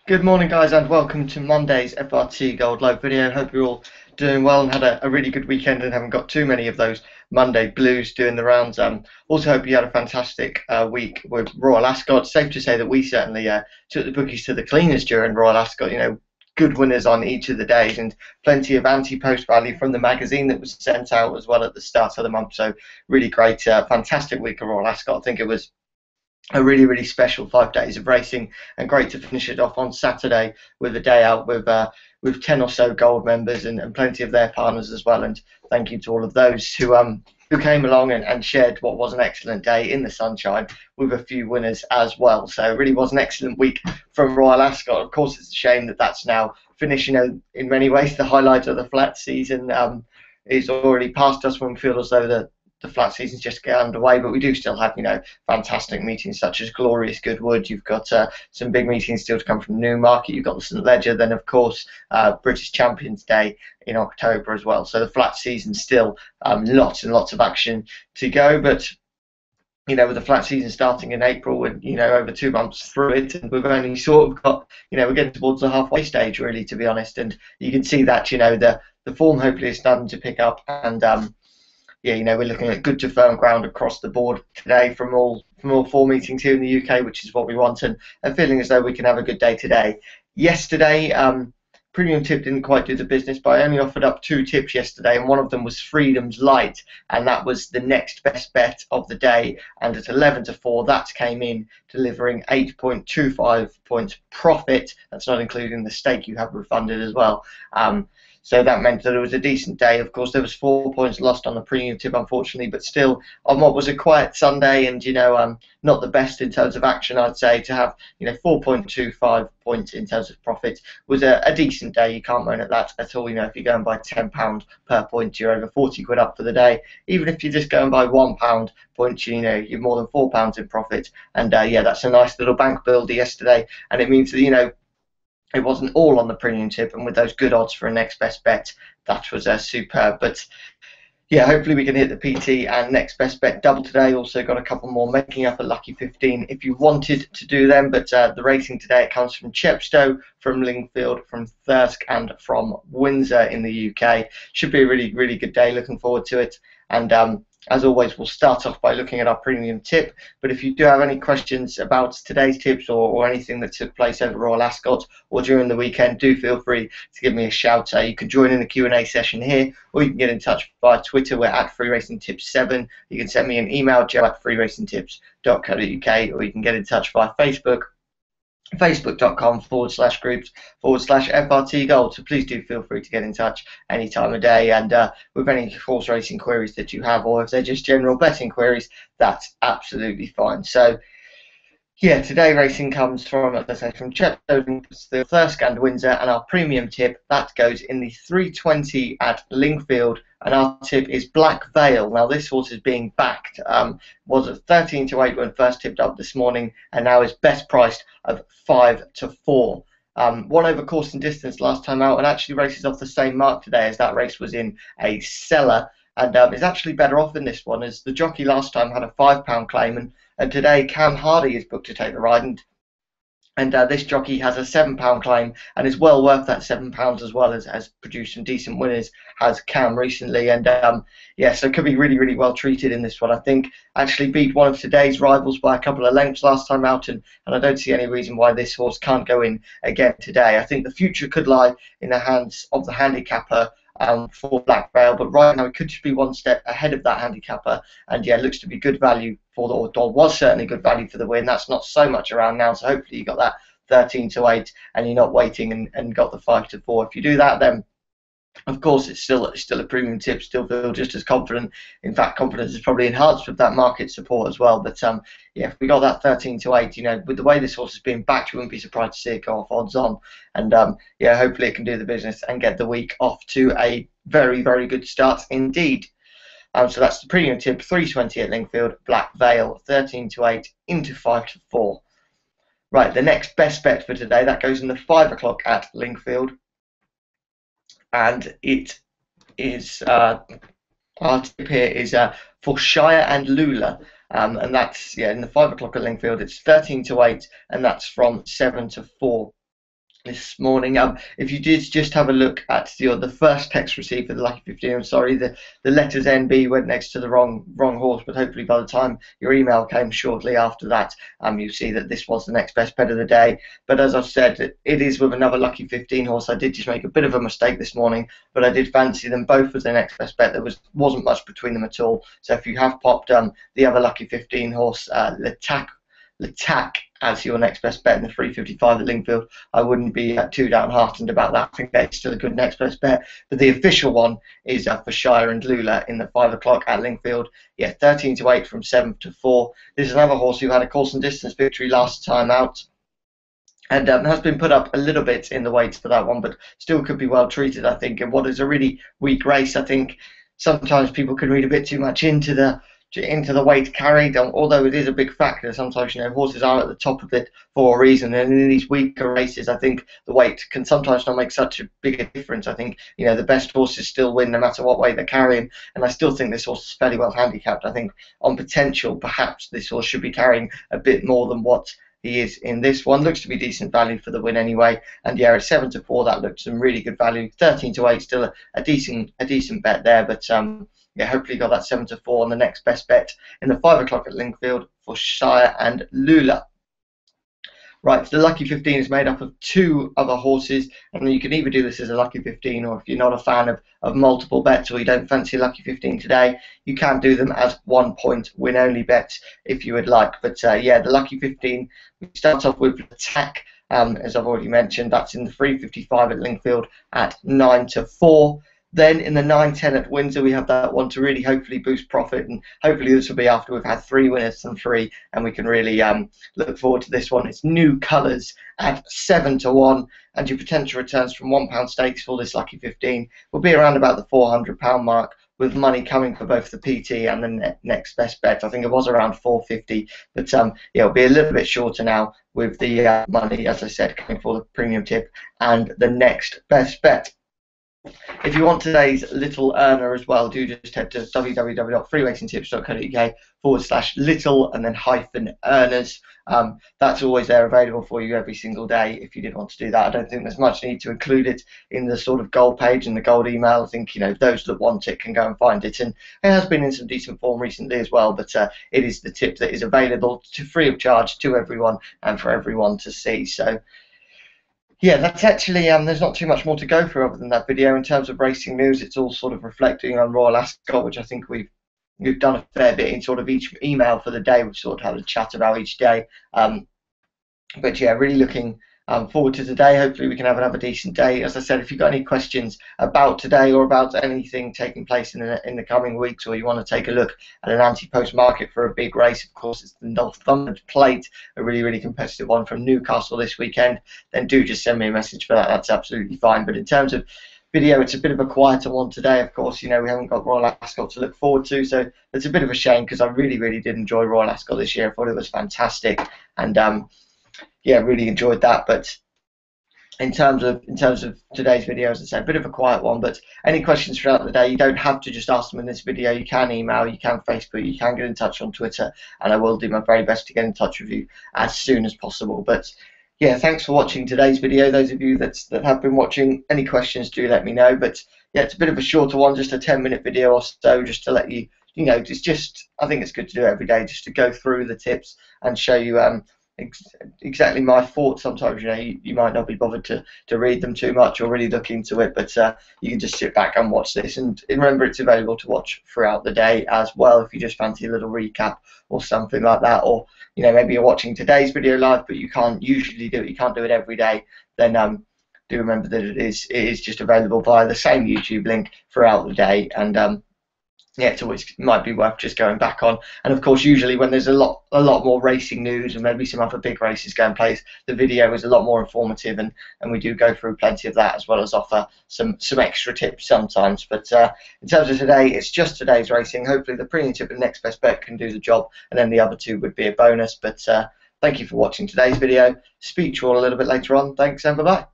Good morning, guys, and welcome to Monday's FRT Gold live video. Hope you're all doing well and had a really good weekend and haven't got too many of those Monday blues doing the rounds. Also hope you had a fantastic week with Royal Ascot. Safe to say that we certainly took the bookies to the cleaners during Royal Ascot. Good winners on each of the days and plenty of anti-post value from the magazine that was sent out as well at the start of the month. So really great, fantastic week of Royal Ascot. I think it was a really special 5 days of racing, and great to finish it off on Saturday with a day out with 10 or so gold members and plenty of their partners as well. And thank you to all of those who came along and shared what was an excellent day in the sunshine with a few winners as well. So it really was an excellent week from Royal Ascot. Of course, it's a shame that that's now finished. In many ways the highlight of the flat season is already past us, when we feel as though the flat season's just get underway, but we do still have fantastic meetings such as Glorious Goodwood. You've got some big meetings still to come from Newmarket. You've got the St Leger, then of course British Champions Day in October as well. So the flat season still lots and lots of action to go, but with the flat season starting in April and over 2 months through it, and we've only sort of got we're getting towards the halfway stage, really, to be honest. And you can see that the form hopefully is starting to pick up, and we're looking at good to firm ground across the board today from all four meetings here in the UK, which is what we want, and feeling as though we can have a good day today. Yesterday, Premium Tip didn't quite do the business, but I only offered up 2 tips yesterday, and one of them was Freedom's Light, and that was the next best bet of the day. And at 11 to 4, that came in, delivering 8.25 points profit. That's not including the stake you have refunded as well. So that meant that it was a decent day. Of course, there was 4 points lost on the Premium Tip, unfortunately, but still, on what was a quiet Sunday and not the best in terms of action, I'd say, to have 4.25 points in terms of profit was a decent day. You can't moan at that at all. If you're going by £10 per point, you're over 40 quid up for the day. Even if you're just going by £1 point, you're more than £4 in profit. And that's a nice little bank builder yesterday, and it means that it wasn't all on the Premium Tip, and with those good odds for a next best bet, that was superb. But yeah, hopefully we can hit the PT and next best bet double today. Also got a couple more making up a lucky 15 if you wanted to do them. But the racing today, it comes from Chepstow, from Lingfield, from Thirsk, and from Windsor in the UK. Should be a really good day. Looking forward to it. And as always, we'll start off by looking at our Premium Tip. But if you do have any questions about today's tips or anything that took place over Royal Ascot or during the weekend, do feel free to give me a shout. You can join in the Q&A session here, or you can get in touch via Twitter. We're at FreeRacingTips7. You can send me an email, joe@freeracingtips.co.uk, or you can get in touch via Facebook, facebook.com/groups/FRT Gold. So please do feel free to get in touch any time of day, and with any horse racing queries that you have, or if they're just general betting queries, that's absolutely fine. So yeah, today racing comes from, as I say, from Chepstow, Thirsk, and Windsor, and our Premium Tip, that goes in the 320 at Lingfield, and our tip is Black Veil. Now this horse is being backed, was at 13 to 8 when first tipped up this morning, and now is best priced of 5 to 4. Won over course and distance last time out, and actually races off the same mark today, as that race was in a cellar, and is actually better off in this one, as the jockey last time had a £5 claim, and today Cam Hardy is booked to take the ride, and this jockey has a £7 claim and is well worth that £7 as well, as has produced some decent winners, has Cam recently. And so could be really well treated in this one. I think actually beat one of today's rivals by a couple of lengths last time out, and I don't see any reason why this horse can't go in again today. I think the future could lie in the hands of the handicapper for Black Veil, but right now it could just be one step ahead of that handicapper, and yeah, it looks to be good value for or was certainly good value for the win. That's not so much around now, so hopefully you got that 13 to 8 and you're not waiting and got the 5 to 4. If you do that, then of course it's still a Premium Tip, still feel just as confident. In fact, confidence is probably enhanced with that market support as well. But yeah, if we got that 13 to 8, with the way this horse is being backed, you wouldn't be surprised to see it go off odds on. And yeah, hopefully it can do the business and get the week off to a very good start indeed. So that's the Premium Tip, 320 at Lingfield, Black Veil, 13 to 8 into 5 to 4. Right, the next best bet for today, that goes in the 5 o'clock at Lingfield, and it is our tip here is for Shire and Lula, and that's in the 5 o'clock at Lingfield. It's 13 to 8, and that's from 7 to 4. this morning. If you did just have a look at the first text received for the Lucky 15, I'm sorry, the letters NB went next to the wrong horse, but hopefully by the time your email came shortly after that, you see that this was the next best bet of the day. But as I've said, it is with another Lucky 15 horse. I did just make a bit of a mistake this morning, but I did fancy them both as the next best bet. There wasn't much between them at all. So if you have popped the other Lucky 15 horse, L'attack as your next best bet in the 355 at Lingfield, I wouldn't be too downhearted about that. I think that's still a good next best bet. But the official one is for Shire and Lula in the 5 o'clock at Lingfield. Yeah, 13 to 8 from 7 to 4. This is another horse who had a course and distance victory last time out, and has been put up a little bit in the weights for that one, but still could be well treated, I think. And what is a really weak race, I think sometimes people can read a bit too much into the weight carried, although it is a big factor. Sometimes, horses are at the top of it for a reason, and in these weaker races, I think the weight can sometimes not make such a big a difference. I think, the best horses still win no matter what weight they're carrying, and I still think this horse is fairly well handicapped. I think on potential, perhaps this horse should be carrying a bit more than what he is in this one. Looks to be decent value for the win anyway, and yeah, at 7 to 4, that looks some really good value. 13 to 8, still a decent bet there, but yeah, hopefully got that 7 to 4 on the next best bet in the 5 o'clock at Lingfield for Shire and Lula. Right, so the Lucky 15 is made up of 2 other horses, and you can either do this as a Lucky 15, or if you're not a fan of multiple bets, or you don't fancy a Lucky 15 today, you can do them as 1 point win only bets if you would like. But yeah, the Lucky 15, we start off with Attack, as I've already mentioned. That's in the 355 at Lingfield at 9 to 4. Then in the 9-10 at Windsor, we have that one to really hopefully boost profit, and hopefully this will be after we've had 3 winners from 3, and we can really look forward to this one. It's New Colours at 7 to 1, and your potential returns from £1 stakes for this Lucky 15 will be around about the £400 mark, with money coming for both the PT and the next best bet. I think it was around 450, but yeah, it'll be a little bit shorter now with the money, as I said, coming for the premium tip and the next best bet. If you want today's little earner as well, do just head to www.freeracingtips.co.uk/little and then -earners. That's always there available for you every single day if you did want to do that. I don't think there's much need to include it in the sort of gold page and the gold email. I think those that want it can go and find it, and it has been in some decent form recently as well. But it is the tip that is available free of charge to everyone and for everyone to see. So yeah, that's actually, there's not too much more to go through other than that video. In terms of racing news, it's all sort of reflecting on Royal Ascot, which I think we've done a fair bit in sort of each email for the day. We've sort of had a chat about each day. But yeah, really looking forward to today. Hopefully we can have another decent day. As I said, if you've got any questions about today or about anything taking place in the coming weeks, or you want to take a look at an anti-post market for a big race, of course it's the Northumberland Plate, a really competitive one from Newcastle this weekend, then do just send me a message for that. That's absolutely fine. But in terms of video, it's a bit of a quieter one today. Of course, we haven't got Royal Ascot to look forward to, so it's a bit of a shame, because I really did enjoy Royal Ascot this year. I thought it was fantastic, and yeah, really enjoyed that. But in terms of today's video, as I said, a bit of a quiet one. But any questions throughout the day, you don't have to just ask them in this video. You can email, you can Facebook, you can get in touch on Twitter, and I will do my very best to get in touch with you as soon as possible. But yeah, thanks for watching today's video. Those of you that have been watching, any questions, do let me know. But yeah, it's a bit of a shorter one, just a 10-minute video or so, just to let you, it's just, I think it's good to do it every day, just to go through the tips and show you exactly my thoughts. Sometimes you might not be bothered to read them too much or really look into it, but you can just sit back and watch this, and remember it's available to watch throughout the day as well if you just fancy a little recap or something like that. Or maybe you're watching today's video live but you can't usually do it, you can't do it every day, then do remember that it is just available via the same YouTube link throughout the day. And yeah, it's always might be worth just going back on. And of course, usually when there's a lot more racing news and maybe some other big races going place, the video is a lot more informative, and we do go through plenty of that, as well as offer some extra tips sometimes. But in terms of today, it's just today's racing. Hopefully the premium tip and next best bet can do the job, and then the other 2 would be a bonus. But thank you for watching today's video. Speak to you all a little bit later on. Thanks, and bye-bye.